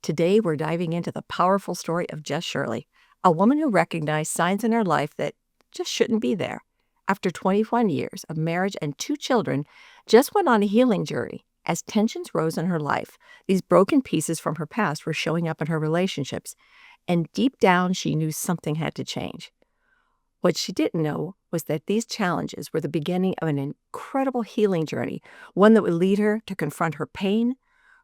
Today, we're diving into the powerful story of Sherle, a woman who recognized signs in her life that just shouldn't be there. After 21 years of marriage and 2 children, Jess went on a healing journey. As tensions rose in her life, these broken pieces from her past were showing up in her relationships, and deep down, she knew something had to change. What she didn't know was that these challenges were the beginning of an incredible healing journey, one that would lead her to confront her pain,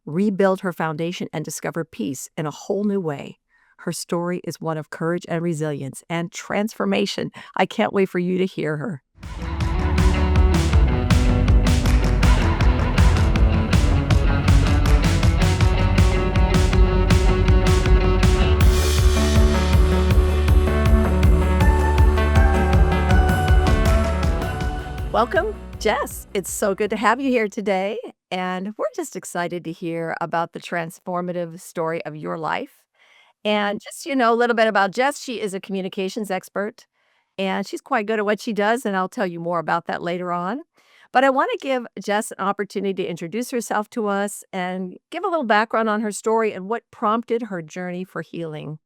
rebuild her foundation, and discover peace in a whole new way. Her story is one of courage and resilience and transformation. I can't wait for you to hear her. Welcome, Jess. It's so good to have you here today. And we're just excited to hear about the transformative story of your life. And just, a little bit about Jess. She is a communications expert and she's quite good at what she does. And I'll tell you more about that later on. But I want to give Jess an opportunity to introduce herself to us and give a little background on her story and what prompted her journey for healing.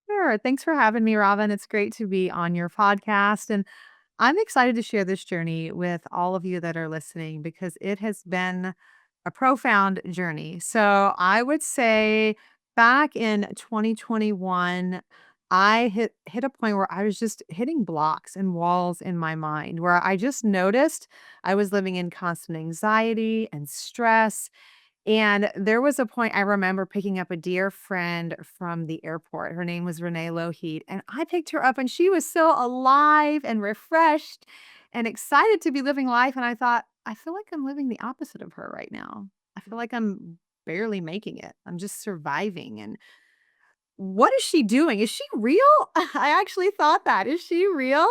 Sure. Thanks for having me, Robin. It's great to be on your podcast. And I'm excited to share this journey with all of you that are listening because it has been a profound journey. So I would say back in 2021, I hit a point where I was just hitting blocks and walls in my mind where I just noticed I was living in constant anxiety and stress, and there was a point I remember picking up a dear friend from the airport. Her name was Renee Lougheed, and I picked her up and she was so alive and refreshed and excited to be living life. And I thought, I feel like I'm living the opposite of her right now. I feel like I'm barely making it. I'm just surviving. And what is she doing? Is she real? I actually thought that. Is she real?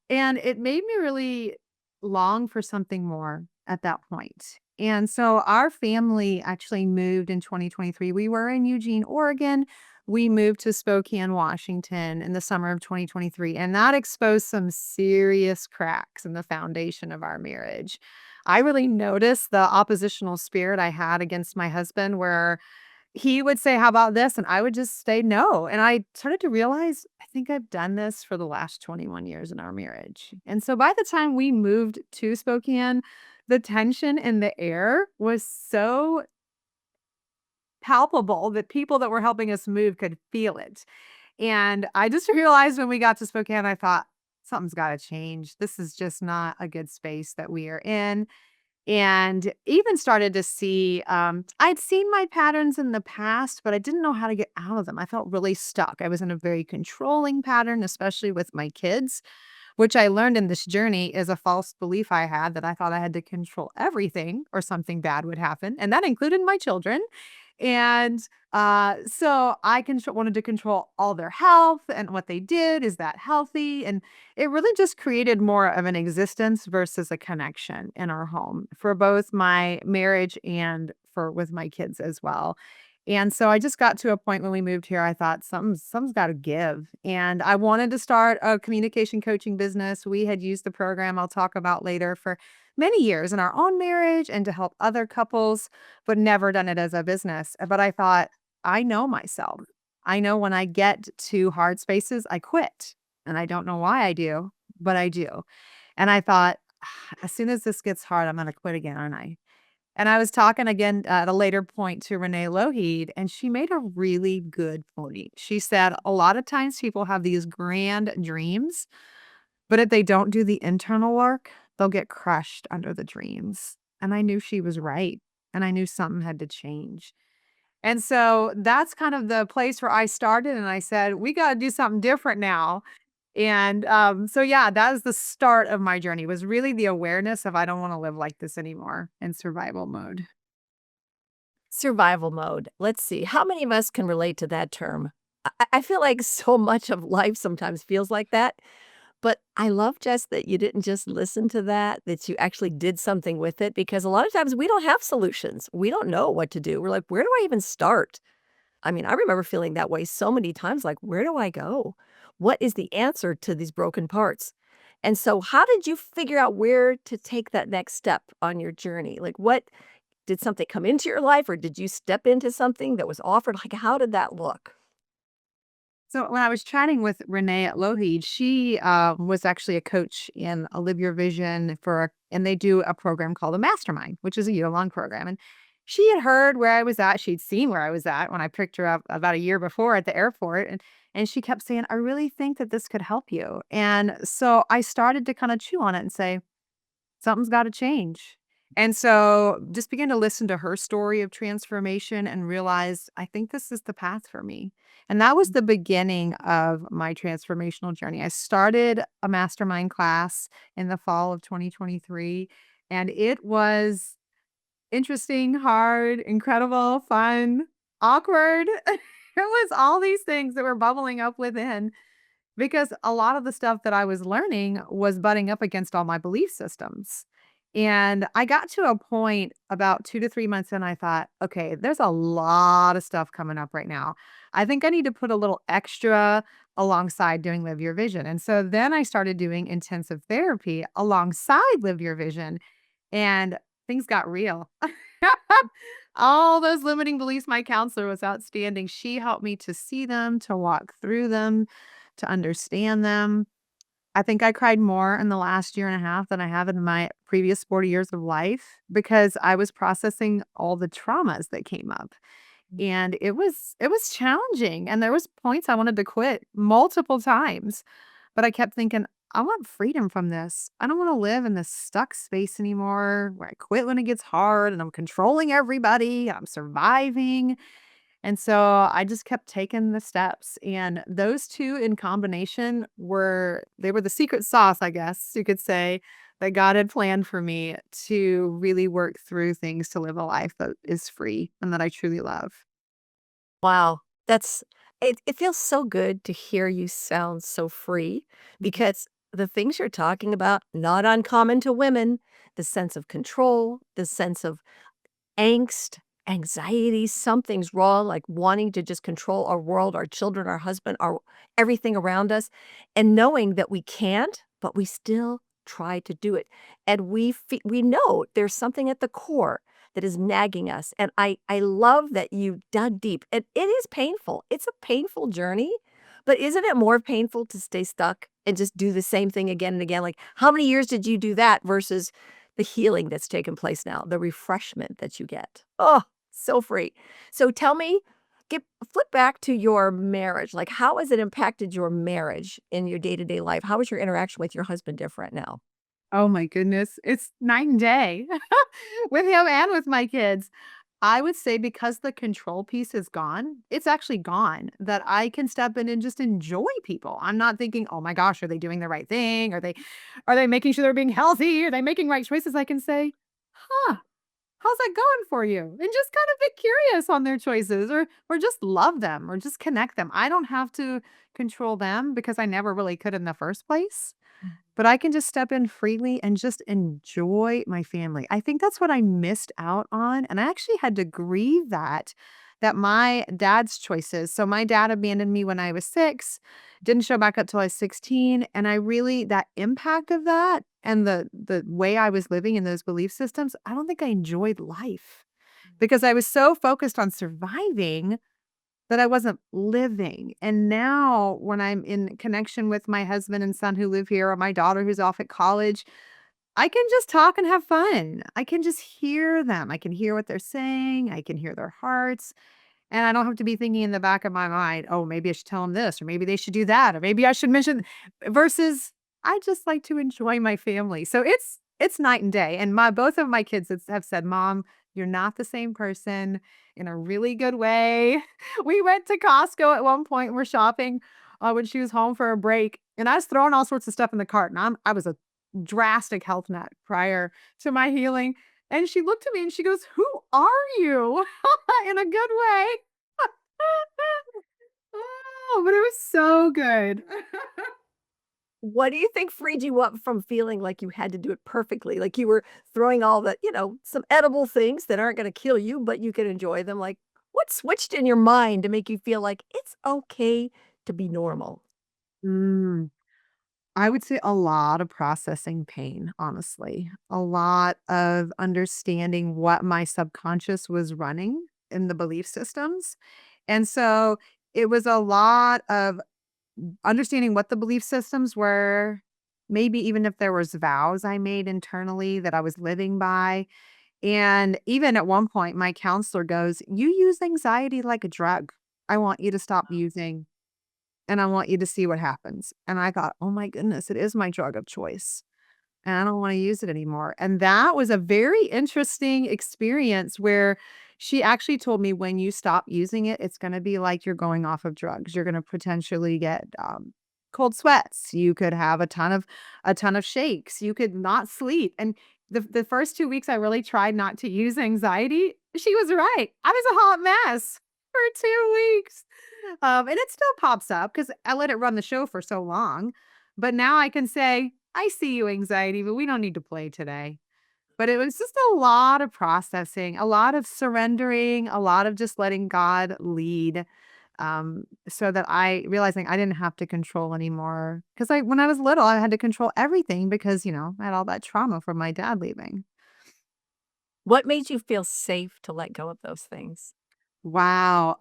And it made me really long for something more at that point. And so our family actually moved in 2023. We were in Eugene, Oregon. We moved to Spokane, Washington in the summer of 2023. And that exposed some serious cracks in the foundation of our marriage. I really noticed the oppositional spirit I had against my husband, where he would say, "How about this?" And I would just say, "No." And I started to realize, I think I've done this for the last 21 years in our marriage. And so by the time we moved to Spokane, the tension in the air was so palpable that people that were helping us move could feel it. And I just realized when we got to Spokane, I thought, something's got to change. This is just not a good space that we are in. And even started to see, I'd seen my patterns in the past, but I didn't know how to get out of them. I felt really stuck. I was in a very controlling pattern, especially with my kids, which I learned in this journey is a false belief I had, that I thought I had to control everything or something bad would happen. And that included my children. And so I wanted to control all their health and what they did. Is that healthy? And it really just created more of an existence versus a connection in our home for both my marriage and for with my kids as well. And so I just got to a point when we moved here, I thought something's got to give. And I wanted to start a communication coaching business. We had used the program I'll talk about later for many years in our own marriage and to help other couples, but never done it as a business. But I thought, I know myself. I know when I get to hard spaces, I quit. And I don't know why I do, but I do. And I thought, as soon as this gets hard, I'm going to quit again, aren't I? And I was talking again at a later point to Renee Lougheed, and she made a really good point. She said, a lot of times people have these grand dreams, but if they don't do the internal work, they'll get crushed under the dreams. And I knew she was right. And I knew something had to change. And so that's kind of the place where I started. And I said, we got to do something different now. And so, yeah, that was the start of my journey, was really the awareness of I don't want to live like this anymore in survival mode. Survival mode. Let's see. How many of us can relate to that term? I feel like so much of life sometimes feels like that. But I love just that you didn't just listen to that you actually did something with it, because a lot of times we don't have solutions. We don't know what to do. We're like, "Where do I even start?" I mean, I remember feeling that way so many times, like, "Where do I go? What is the answer to these broken parts?" And so how did you figure out where to take that next step on your journey? Like, what did something come into your life, or did you step into something that was offered? Like, how did that look? So when I was chatting with Renee at Lougheed, she was actually a coach in a Live Your Vision and they do a program called a Mastermind, which is a year-long program. And she had heard where I was at. She'd seen where I was at when I picked her up about a year before at the airport. And she kept saying, I really think that this could help you. And so I started to kind of chew on it and say, something's gotta change. And so just began to listen to her story of transformation and realized, I think this is the path for me. And that was the beginning of my transformational journey. I started a mastermind class in the fall of 2023, and it was interesting, hard, incredible, fun, awkward. It was all these things that were bubbling up within because a lot of the stuff that I was learning was butting up against all my belief systems. And I got to a point about 2 to 3 months in, I thought, okay, there's a lot of stuff coming up right now. I think I need to put a little extra alongside doing Live Your Vision. And so then I started doing intensive therapy alongside Live Your Vision, and things got real. All those limiting beliefs, my counselor was outstanding. She helped me to see them, to walk through them, to understand them. I think I cried more in the last year and a half than I have in my previous 40 years of life because I was processing all the traumas that came up. And it was challenging, and there was points I wanted to quit multiple times, but I kept thinking, "I want freedom from this. I don't wanna live in this stuck space anymore where I quit when it gets hard and I'm controlling everybody, I'm surviving." And so I just kept taking the steps, and those 2 in combination were the secret sauce, I guess you could say, that God had planned for me to really work through things to live a life that is free and that I truly love. Wow, it feels so good to hear you sound so free because the things you're talking about, not uncommon to women, the sense of control, the sense of angst, anxiety, something's wrong, like wanting to just control our world, our children, our husband, our everything around us, and knowing that we can't, but we still try to do it. And we know there's something at the core that is nagging us. And I love that you dug deep. And it is painful. It's a painful journey, but isn't it more painful to stay stuck and just do the same thing again and again? Like, how many years did you do that versus the healing that's taken place now, the refreshment that you get? Oh, so free. So tell me, get flip back to your marriage. Like, how has it impacted your marriage in your day-to-day life? How is your interaction with your husband different now? Oh my goodness, it's night and day with him and with my kids. I would say because the control piece is gone, it's actually gone, that I can step in and just enjoy people. I'm not thinking, "Oh my gosh, are they doing the right thing? Are they making sure they're being healthy? Are they making right choices?" I can say, "Huh, how's that going for you?" And just kind of be curious on their choices or just love them or just connect them. I don't have to control them because I never really could in the first place. But I can just step in freely and just enjoy my family. I think that's what I missed out on, and I actually had to grieve that my dad's choices so my dad abandoned me when I was 6, didn't show back up till I was 16, and I really that impact of that and the way I was living in those belief systems, I don't think I enjoyed life because I was so focused on surviving that I wasn't living. And now when I'm in connection with my husband and son who live here or my daughter who's off at college, I can just talk and have fun. I can just hear them. I can hear what they're saying. I can hear their hearts. And I don't have to be thinking in the back of my mind, oh, maybe I should tell them this, or maybe they should do that, or maybe I should mention versus I just like to enjoy my family. So it's night and day. And my both of my kids have said, Mom, you're not the same person in a really good way. We went to Costco at one point. We're shopping when she was home for a break, and I was throwing all sorts of stuff in the cart. And I was a drastic health nut prior to my healing. And she looked at me and she goes, "Who are you?" In a good way. Oh, but it was so good. What do you think freed you up from feeling like you had to do it perfectly? Like you were throwing all the, some edible things that aren't gonna kill you, but you can enjoy them. Like, what switched in your mind to make you feel like it's okay to be normal? Mm. I would say a lot of processing pain, honestly. A lot of understanding what my subconscious was running in the belief systems. And so it was a lot of understanding what the belief systems were, maybe even if there was vows I made internally that I was living by. And even at one point, my counselor goes, "You use anxiety like a drug. I want you to stop using and I want you to see what happens." And I thought, "Oh my goodness, it is my drug of choice, and I don't wanna use it anymore." And that was a very interesting experience where she actually told me, "When you stop using it, it's gonna be like you're going off of drugs. You're gonna potentially get, cold sweats. You could have a ton of shakes. You could not sleep." And the first 2 weeks I really tried not to use anxiety, she was right. I was a hot mess for 2 weeks. And it still pops up because I let it run the show for so long. But now I can say, "I see you, anxiety, but we don't need to play today." But it was just a lot of processing, a lot of surrendering, a lot of just letting God lead, so that I realizing I didn't have to control anymore. Because when I was little, I had to control everything because, I had all that trauma from my dad leaving. What made you feel safe to let go of those things? Wow.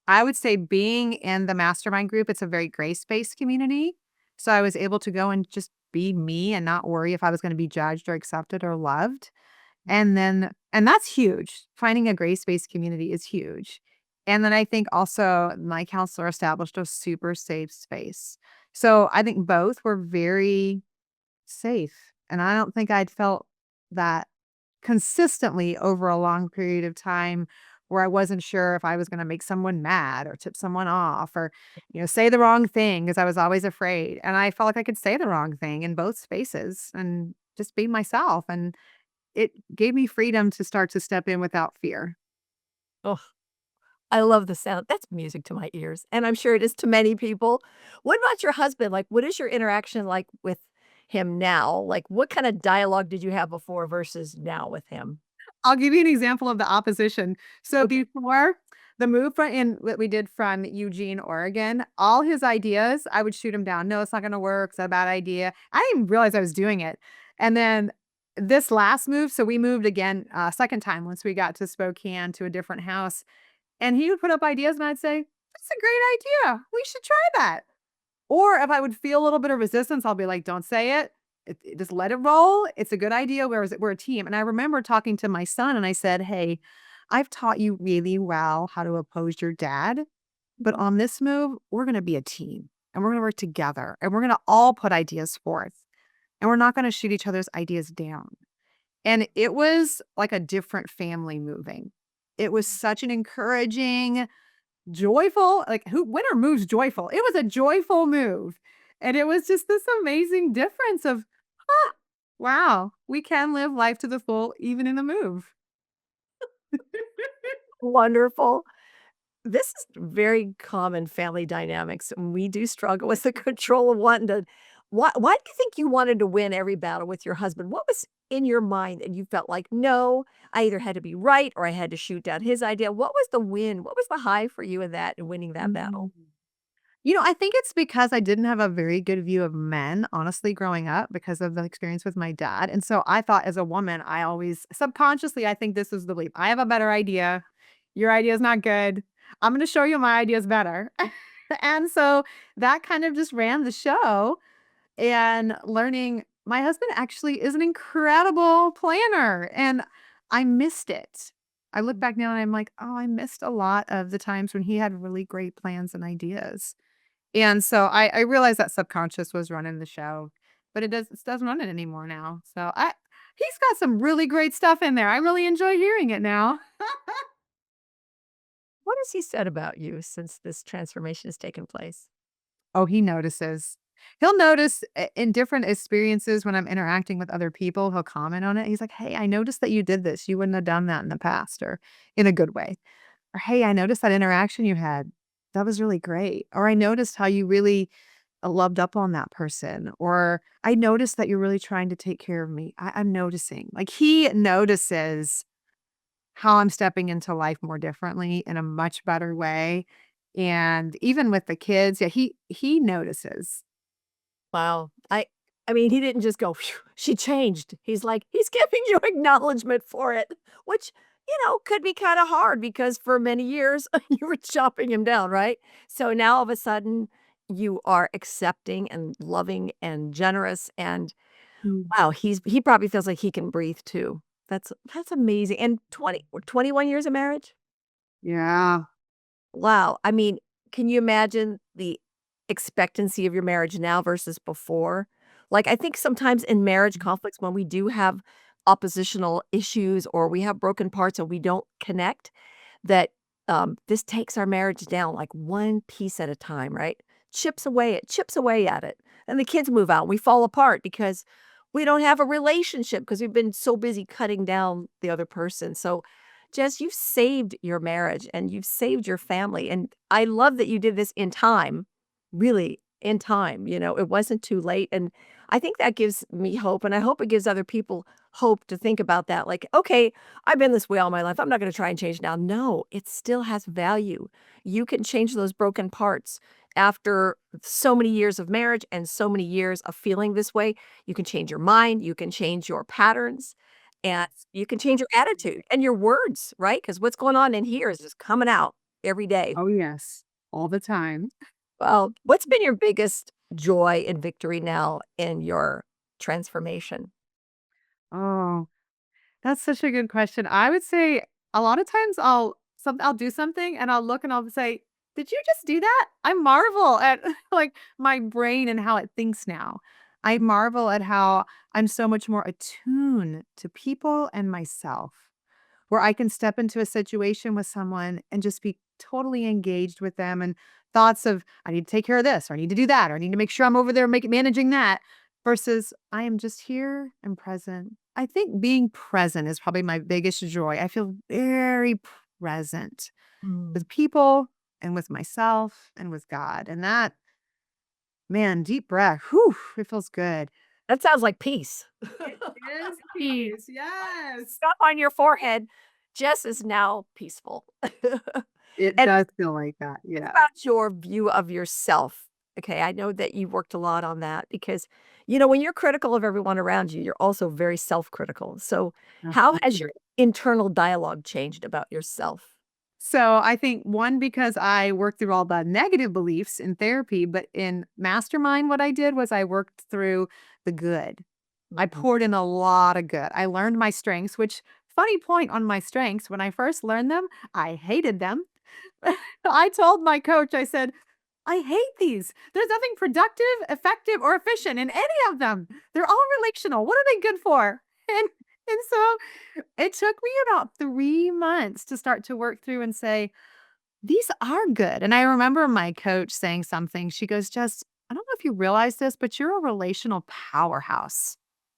I would say being in the mastermind group, it's a very grace-based community. So I was able to go and just be me and not worry if I was going to be judged or accepted or loved. And that's huge. Finding a grace-based community is huge. And then I think also my counselor established a super safe space. So I think both were very safe. And I don't think I'd felt that consistently over a long period of time where I wasn't sure if I was gonna make someone mad or tip someone off or, say the wrong thing because I was always afraid. And I felt like I could say the wrong thing in both spaces and just be myself. And it gave me freedom to start to step in without fear. Oh, I love the sound. That's music to my ears, and I'm sure it is to many people. What about your husband? Like, what is your interaction like with him now? Like, what kinda dialogue did you have before versus now with him? I'll give you an example of the opposition. So Okay. before the move from in what we did from Eugene, Oregon, all his ideas, I would shoot him down. "No, it's not gonna work. It's a bad idea." I didn't even realize I was doing it. And then this last move, so we moved again, second time once we got to Spokane to a different house, and he would put up ideas and I'd say, "That's a great idea. We should try that." Or if I would feel a little bit of resistance, I'll be like, "Don't say it. Just let it roll. It's a good idea. We're a team." And I remember talking to my son and I said, "Hey, I've taught you really well how to oppose your dad, but Mhm. on this move, we're gonna be a team and we're gonna work together and we're gonna all put ideas forth and we're not gonna shoot each other's ideas down." And it was like a different family moving. It was such an encouraging, joyful, like, who winter moves joyful. It was a joyful move, and it was just this amazing difference of, "Huh, wow, we can live life to the full even in a move." Wonderful. This is very common family dynamics, and we do struggle with the control of wanting to why do you think you wanted to win every battle with your husband? What was in your mind and you felt like, "No, I either had to be right or I had to shoot down his idea." What was the win? What was the high for you in that and winning that battle? Mm. I think it's because I didn't have a very good view of men, honestly, growing up because of the experience with my dad, and so I thought as a woman, I always subconsciously, I think this is the belief, "I have a better idea. Your idea is not good. I'm gonna show you my idea is better." And so that kind of just ran the show, and learning my husband actually is an incredible planner, and I missed it. I look back now and I'm like, "Oh, I missed a lot of the times when he had really great plans and ideas." And so I realized that subconscious was running the show, but it doesn't run it anymore now. So he's got some really great stuff in there. I really enjoy hearing it now. What has he said about you since this transformation has taken place? Oh, he notices. He'll notice in different experiences when I'm interacting with other people, he'll comment on it. He's like, "Hey, I noticed that you did this. You wouldn't have done that in the past," or in a good way. Or, "Hey, I noticed that interaction you had. That was really great." Or, "I noticed how you really loved up on that person." Or, "I noticed that you're really trying to take care of me. I'm noticing." Like, he notices how I'm stepping into life more differently in a much better way. And even with the kids, yeah, he notices. Wow. I mean, he didn't just go, "Phew, she changed." He's like, he's giving you acknowledgement for it, which, could be kinda hard because for many years, you were chopping him down, right? So now all of a sudden, you are accepting and loving and generous, and Mm. wow, he probably feels like he can breathe too. That's amazing. And 21 years of marriage? Yeah. Wow. I mean, can you imagine the expectancy of your marriage now versus before? Like, I think sometimes in marriage conflicts, when we do have oppositional issues or we have broken parts and we don't connect, that this takes our marriage down like one piece at a time, right? Chips away at it. And the kids move out. And we fall apart because we don't have a relationship because we've been so busy cutting down the other person. So Jess, you've saved your marriage and you've saved your family, and I love that you did this in time, really in time, it wasn't too late, and I think that gives me hope, and I hope it gives other people hope to think about that, like, "Okay, I've been this way all my life, I'm not gonna try and change now." No, it still has value. You can change those broken parts after so many years of marriage and so many years of feeling this way. You can change your mind, you can change your patterns, and you can change your attitude and your words, right? Because what's going on in here is just coming out every day. Oh, yes. All the time. Well, what's been your biggest joy and victory now in your transformation? Oh, that's such a good question. I would say a lot of times I'll do something and I'll look and I'll say, "Did you just do that?" I marvel at like my brain and how it thinks now. I marvel at how I'm so much more attuned to people and myself, where I can step into a situation with someone and just be totally engaged with them and thoughts of, I need to take care of this, or I need to do that, or I need to make sure I'm over there managing that versus I am just here and present. I think being present is probably my biggest joy. I feel very present Mm. with people and with myself and with God. And that, man, deep breath, whew, it feels good. That sounds like peace. It is peace. Yes. Stuff on your forehead. Jess is now peaceful. It And does feel like that. what Yeah. about your view of yourself? Okay, I know that you've worked a lot on that because, when you're critical of everyone around you, you're also very self-critical. So, how has your internal dialogue changed about yourself? So I think one, because I worked through all the negative beliefs in therapy, but in mastermind, what I did was I worked through the good. I Mhm. poured in a lot of good. I learned my strengths, which funny point on my strengths, when I first learned them, I hated them. I told my coach, I said, I hate these. There's nothing productive, effective, or efficient in any of them. They're all relational. What are they good for? And so it took me about 3 months to start to work through and say, these are good. And I remember my coach saying something. She goes, just, I don't know if you realize this, but you're a relational powerhouse.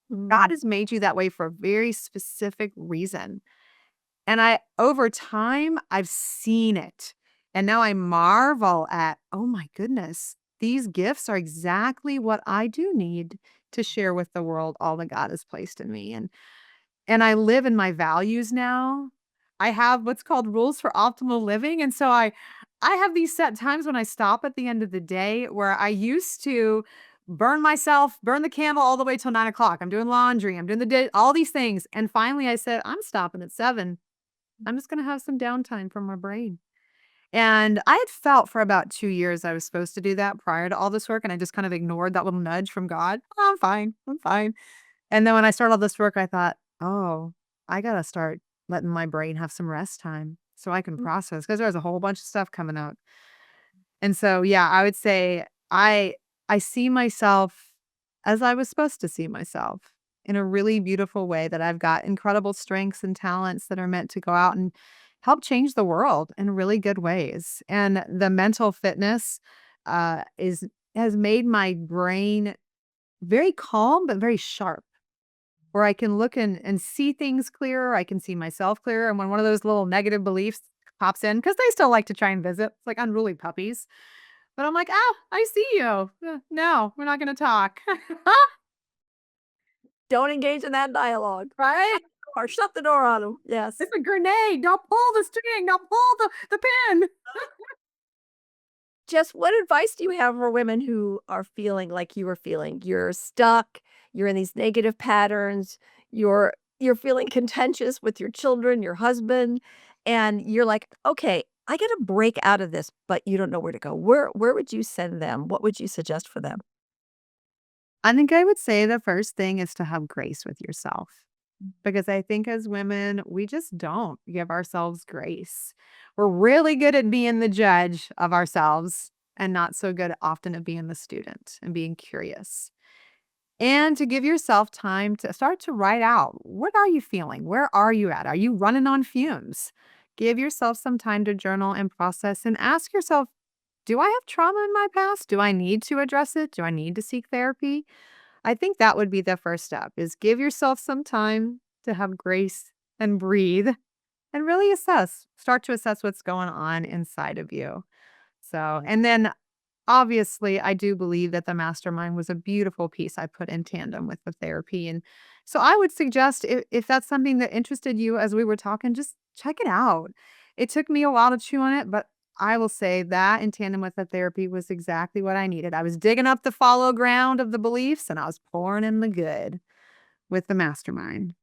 God Mm. has made you that way for a very specific reason. And over time, I've seen it. And now I marvel at, oh my goodness, these gifts are exactly what I do need to share with the world all that God has placed in me. And I live in my values now. I have what's called rules for optimal living, and so I have these set times when I stop at the end of the day where I used to burn the candle all the way till 9 o'clock. I'm doing laundry, I'm doing all these things, and finally I said, "I'm stopping at 7. I'm just gonna have some downtime from my brain." And I had felt for about 2 years I was supposed to do that prior to all this work, and I just kind of ignored that little nudge from God. "Oh, I'm fine, I'm fine." And then when I started all this work, I thought, "Oh, I gotta start letting my brain have some rest time so I can process because there's a whole bunch of stuff coming out." And so, yeah, I would say I see myself as I was supposed to see myself in a really beautiful way that I've got incredible strengths and talents that are meant to go out and help change the world in really good ways. And the mental fitness, is has made my brain very calm, but very sharp where I can look and see things clearer, I can see myself clearer, and when one of those little negative beliefs pops in, because they still like to try and visit, it's like unruly puppies, but I'm like, "Ah, I see you. No, we're not gonna talk." Don't engage in that dialogue. Right? Shut the door on him. Yes. It's a grenade. Don't pull the string. Don't pull the pin. Jess, what advice do you have for women who are feeling like you were feeling? You're stuck, you're in these negative patterns, you're feeling contentious with your children, your husband, and you're like, "Okay, I gotta break out of this," but you don't know where to go. Where would you send them? What would you suggest for them? I think I would say the first thing is to have grace with yourself. Because I think as women, we just don't give ourselves grace. We're really good at being the judge of ourselves and not so good often at being the student and being curious. And to give yourself time to start to write out, what are you feeling? Where are you at? Are you running on fumes? Give yourself some time to journal and process and ask yourself, do I have trauma in my past? Do I need to address it? Do I need to seek therapy? I think that would be the first step is give yourself some time to have grace and breathe and really start to assess what's going on inside of you. So, and then obviously, I do believe that the mastermind was a beautiful piece I put in tandem with the therapy. And so I would suggest if that's something that interested you as we were talking, just check it out. It took me a while to chew on it, but I will say that in tandem with the therapy was exactly what I needed. I was digging up the follow ground of the beliefs and I was pouring in the good with the mastermind.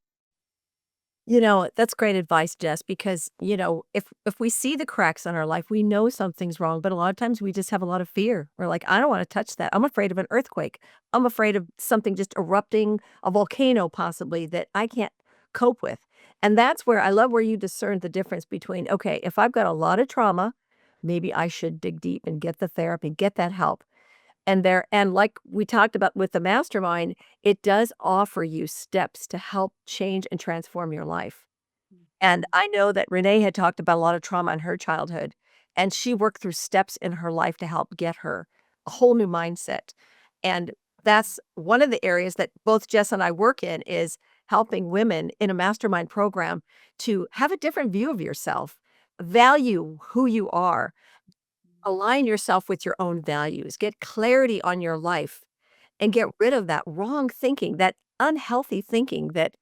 That's great advice, Jess, because, if we see the cracks in our life, we know something's wrong, but a lot of times we just have a lot of fear. We're like, "I don't wanna touch that. I'm afraid of an earthquake. I'm afraid of something just erupting, a volcano possibly that I can't cope with." And that's where I love where you discern the difference between, "Okay, if I've got a lot of trauma, maybe I should dig deep and get the therapy, get that help." And like we talked about with the mastermind, it does offer you steps to help change and transform your life. And I know that Renee had talked about a lot of trauma in her childhood, and she worked through steps in her life to help get her a whole new mindset. And that's one of the areas that both Jess and I work in is helping women in a mastermind program to have a different view of yourself, value who you are, align yourself with your own values, get clarity on your life, and get rid of that wrong thinking, that unhealthy thinking that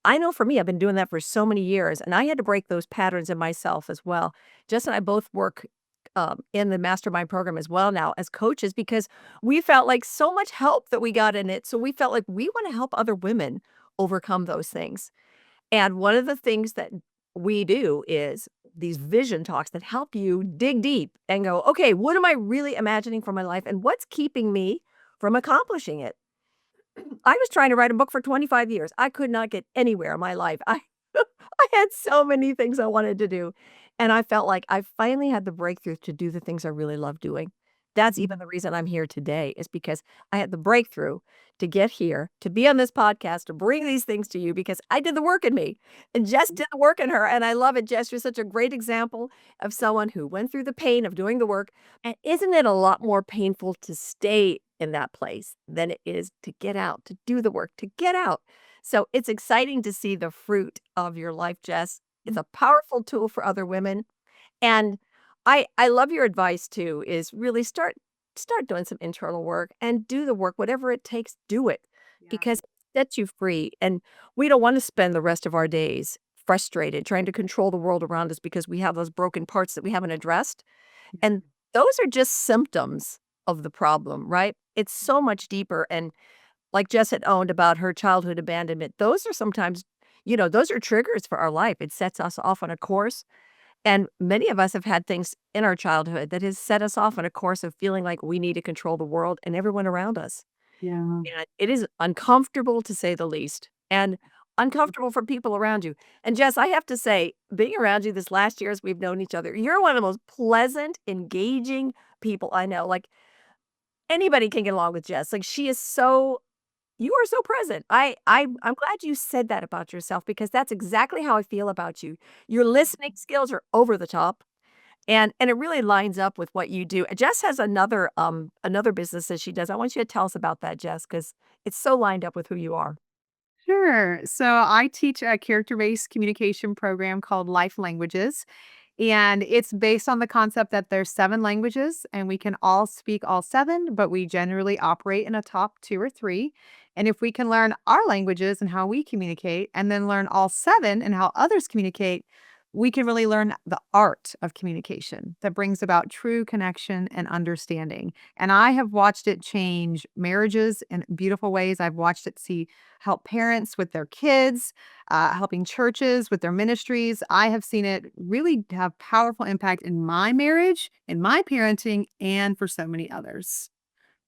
I know for me, I've been doing that for so many years, and I had to break those patterns in myself as well. Jess and I both work in the mastermind program as well now as coaches because we felt like so much help that we got in it. So we felt like we want to help other women overcome those things. And one of the things that we do is these vision talks that help you dig deep and go, okay, what am I really imagining for my life? And what's keeping me from accomplishing it? I was trying to write a book for 25 years. I could not get anywhere in my life. I had so many things I wanted to do, and I felt like I finally had the breakthrough to do the things I really love doing. That's even the reason I'm here today is because I had the breakthrough to get here, to be on this podcast, to bring these things to you because I did the work in me and Jess did the work in her, and I love it. Jess, you're such a great example of someone who went through the pain of doing the work, and isn't it a lot more painful to stay in that place than it is to get out, to do the work, to get out? So it's exciting to see the fruit of your life, Jess. It's a powerful tool for other women. And I love your advice too, is really start doing some internal work and do the work, whatever it takes, do it Yeah. because it sets you free. And we don't want to spend the rest of our days frustrated, trying to control the world around us because we have those broken parts that we haven't addressed. And those are just symptoms of the problem, right? It's so much deeper. And like Jess had owned about her childhood abandonment, those are sometimes, those are triggers for our life. It sets us off on a course. And many of us have had things in our childhood that has set us off on a course of feeling like we need to control the world and everyone around us. Yeah. And it is uncomfortable to say the least and uncomfortable for people around you. And Jess, I have to say, being around you this last year as we've known each other, you're one of the most pleasant, engaging people I know. Like anybody can get along with Jess. Like she is so you are so present. I'm glad you said that about yourself because that's exactly how I feel about you. Your listening skills are over the top, and it really lines up with what you do. Jess has another business that she does. I want you to tell us about that, Jess, because it's so lined up with who you are. Sure. So I teach a character based communication program called Life Languages. And it's based on the concept that there's 7 languages and we can all speak all 7, but we generally operate in a top 2 or 3. And if we can learn our languages and how we communicate and then learn all 7 and how others communicate, we can really learn the art of communication that brings about true connection and understanding. And I have watched it change marriages in beautiful ways. I've watched it help parents with their kids, helping churches with their ministries. I have seen it really have powerful impact in my marriage, in my parenting, and for so many others.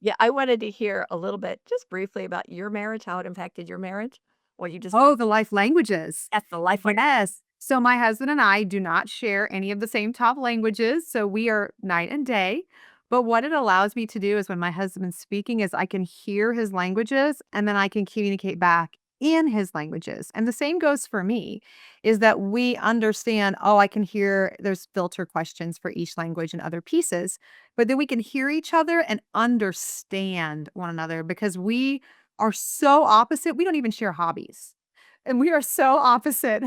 Yeah, I wanted to hear a little bit, just briefly, about your marriage, how it impacted your marriage. What you just Oh, the life languages. That's the life like Yes. So my husband and I do not share any of the same top languages, so we are night and day. But what it allows me to do is when my husband's speaking is I can hear his languages and then I can communicate back in his languages. And the same goes for me is that we understand, oh, I can hear there's filter questions for each language and other pieces, but then we can hear each other and understand one another because we are so opposite. We don't even share hobbies. And we are so opposite.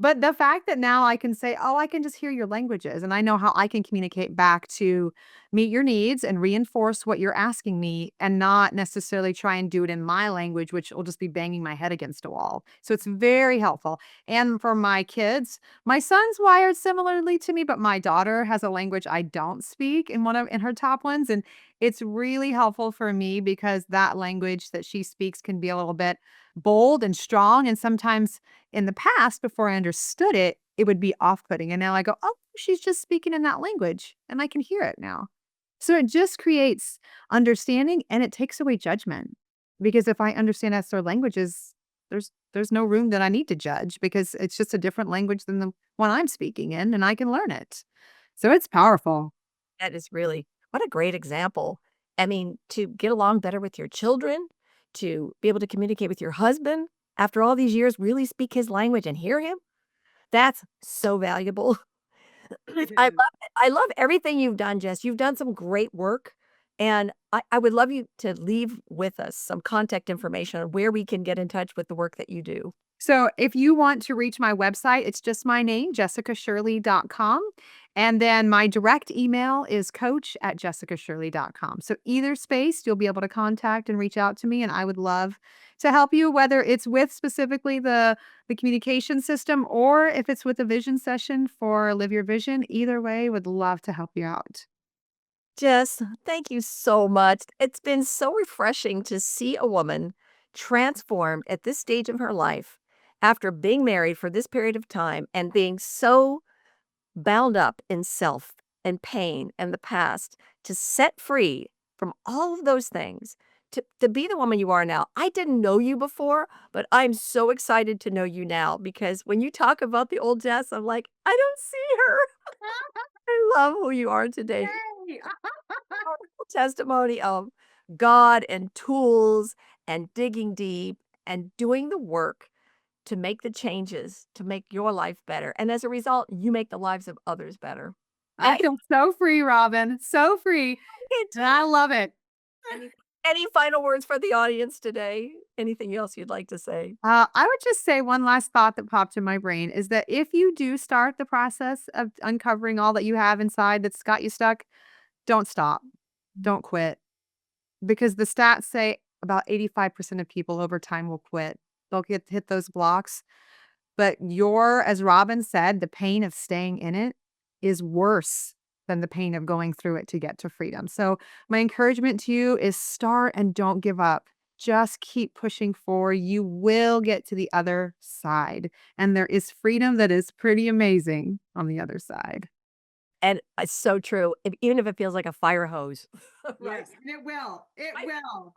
But the fact that now I can say, "Oh, I can just hear your languages, and I know how I can communicate back to meet your needs and reinforce what you're asking me, and not necessarily try and do it in my language, which will just be banging my head against a wall." So it's very helpful. And for my kids, my son's wired similarly to me, but my daughter has a language I don't speak in her top ones, and it's really helpful for me because that language that she speaks can be a little bit bold and strong, and sometimes in the past, before I understood it, it would be off-putting, and now I go, "Oh, she's just speaking in that language, and I can hear it now." So it just creates understanding, and it takes away judgment, because if I understand that's their languages, there's no room that I need to judge because it's just a different language than the one I'm speaking in, and I can learn it. So it's powerful. that is really what a great example. I mean, to get along better with your children, to be able to communicate with your husband after all these years, really speak his language and hear him, that's so valuable. It I is. I love everything you've done, Jess. You've done some great work, and I would love you to leave with us some contact information on where we can get in touch with the work that you do. So if you want to reach my website, it's just my name, jessicashirley.com. And then my direct email is coach@jessicashirley.com. So either space, you'll be able to contact and reach out to me. And I would love to help you, whether it's with specifically the communication system or if it's with a vision session for Live Your Vision. Either way, would love to help you out. Jess, thank you so much. It's been so refreshing to see a woman transformed at this stage of her life after being married for this period of time and being so bound up in self and pain and the past to set free from all of those things to be the woman you are now. I didn't know you before, but I'm so excited to know you now because when you talk about the old Jess, I'm like, I don't see her. I love who you are today. Yay! Powerful testimony of God and tools and digging deep and doing the work to make the changes to make your life better. And as a result, you make the lives of others better. I feel so free, Robin. So free. It And I love it. any any final words for the audience today? Anything else you'd like to say? I would just say one last thought that popped in my brain is that if you do start the process of uncovering all that you have inside that's got you stuck, don't stop. Don't quit. Because the stats say about 85% of people over time will quit. They'll hit those blocks. But as Robin said, the pain of staying in it is worse than the pain of going through it to get to freedom. So my encouragement to you is start and don't give up. Just keep pushing forward. You will get to the other side. And there is freedom that is pretty amazing on the other side. And it's so true, even if it feels like a fire hose. Right. Yes, and it will. It I will.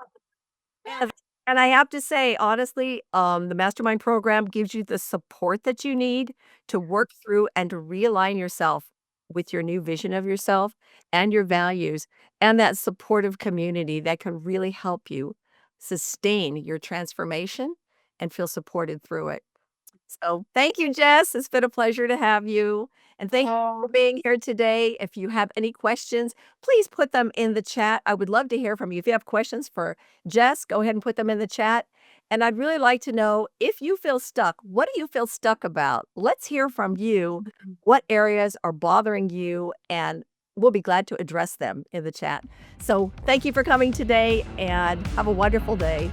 And and I have to say, honestly, the mastermind program gives you the support that you need to work through and to realign yourself with your new vision of yourself and your values, and that supportive community that can really help you sustain your transformation and feel supported through it. So thank you, Jess. It's been a pleasure to have you. And thank you for Oh, being here today. If you have any questions, please put them in the chat. I would love to hear from you. If you have questions for Jess, go ahead and put them in the chat. And I'd really like to know if you feel stuck, what do you feel stuck about? Let's hear from you. What areas are bothering you? And we'll be glad to address them in the chat. So thank you for coming today and have a wonderful day.